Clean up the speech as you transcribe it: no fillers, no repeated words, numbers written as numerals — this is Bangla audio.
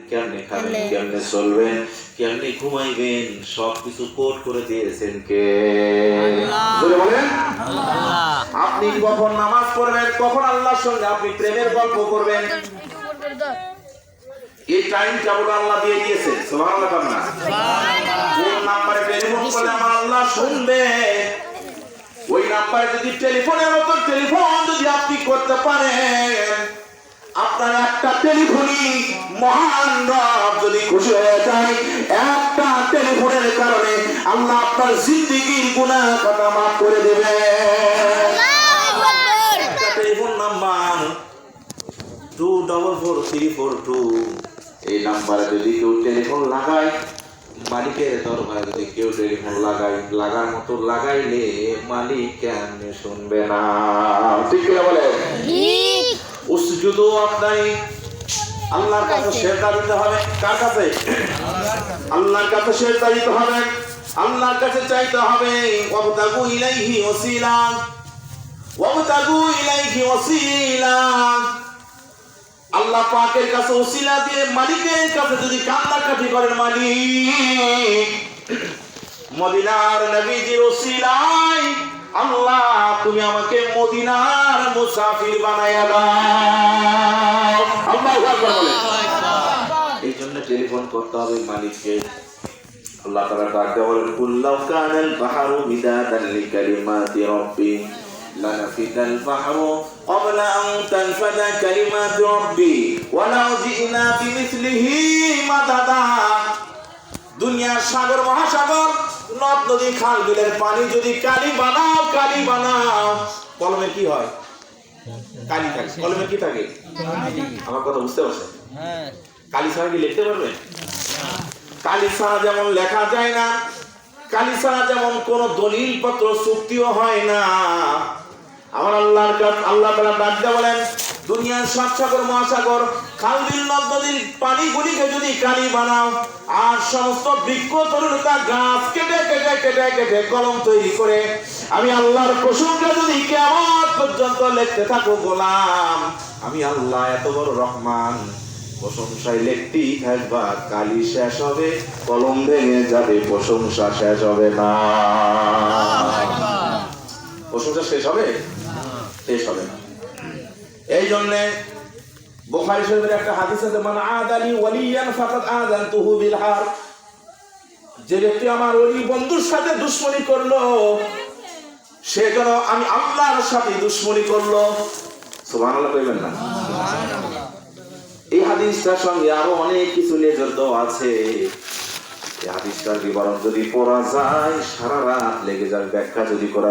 কেমনে খাবেন, কেমনে চলবেন, কেমনে ঘুমাইবেন, সবকিছু কোড করে দিয়েছেন কে? বলেন। আপনি কখন নামাজ পড়বেন, কখন আল্লাহর সঙ্গে আপনি প্রেমের গল্প করবেন, এই টাইম টেবিল আল্লাহ দিয়ে দিয়েছে। সুবহানাল্লাহ। কোন নাম্বারে টেলিফোন করলে আমার আল্লাহ শুনবে, ওই নাম্বারে যদি টেলিফোনের মতো টেলিফোন যদি আপনি করতে পারেন, আপনার একটা টেলিফোনই মহান রব যদি খুশি হয়ে যায়, একটা টেলিফোনের কারণে আল্লাহ আপনার জিন্দেগীর গুনাহ খাতা মাফ করে দেবে। একটা টেলিফোন নাম্বার 244342, এই নাম্বারে যদি কেউ টেলিফোন লাগায়, মালিকের দরবারে যদি কেউ টেলিফোন লাগার মতো লাগাইলে মালিক কেমনে শুনবে না? ঠিক কি বলে? উসজুদু আপনাই আল্লাহর কাছে সেজদা দিতে হবে। কার কাছে? আল্লাহর কাছে সেজদা দিতে হবে, আল্লাহর কাছে চাইতে হবে। ওয়াবতাগু ইলাইহি ওয়াসিলা, ওয়াবতাগু ইলাইহি ওয়াসিলা। আল্লাহ পাকের কাছে ওসিলা দিয়ে মালিকের কাছে যদি কান্নাকাটি করেন, মালিক মদিনার নবীজির ওসিলায় আল্লাহ তুমি আমাকে মদিনার মুসাফির বানায়া দাও। আল্লাহু আকবার বলেন। এই জন্য টেলিফোন করতে হবে মালিককে। আল্লাহ তাআলা ডাকতে বলেন, কুল্লাউ কানাল বাহরু মিদাদান লিকালিমাতি রাব্বি লানাফিদাল বাহরু ক্বাবলা আন তানফাদা কালিমাতু রাব্বি ওয়ালাউ জি'না বিমিসলিহি মাদাদা। দুনিয়ার সাগর মহাসাগর নদ নদী খাল বিলের পানি যদি কালি বানাও, কালি বানাও, কলমে কি হয়? কালি থাকে। কলমে কি থাকে? আমার কথা বুঝতে পারছেন? কালি ছাড়া কি লিখতে পারবেন? কালি ছাড়া যেমন লেখা যায় না, কালি ছাড়া যেমন কোন দলিল পত্র চুক্তিও হয় না। আমার আল্লাহর কাছে আল্লাহ তাআলা ডাকতে বলেন, দুনিয়ার সব সাগর মহাসাগর খাল বিল নদ নদীর পানিগুলিকে যদি কালি বানাও, আর সমস্ত বৃক্ষ তরুলতা গাছ কেটে কেটে কেটে কেটে কলম তৈরি করে আমি আল্লাহর প্রশংসা যদি কিয়ামত পর্যন্ত লিখতে থাকো গোলাম, আমি আল্লাহ এত বড় রহমান, প্রশংসায় লিখতেই থাকবা, কালি শেষ হবে, কলম ভেঙে যাবে, প্রশংসা শেষ হবে না। প্রশংসা শেষ হবে? শেষ হবে না। এই জন্য বুখারী শরীফের একটা হাদিস আছে, মান আদালি ওয়ালিয়ান ফাকাদ আযানতুহু বিল হার। যে ব্যক্তি আমার ওলি বন্ধুর সাথে দুশমনি করলো, সে যেন আমি আল্লাহর সাথে দুশমনি করলো। সুবহানাল্লাহ কইবেন না? এই হাদিসটার সঙ্গে আরো অনেক কিছু নির্দেশ আছে। এই হাদিসটার বিবরণ যদি পড়া যায় সারা রাত লেগে যাবে, ব্যাখ্যা যদি করা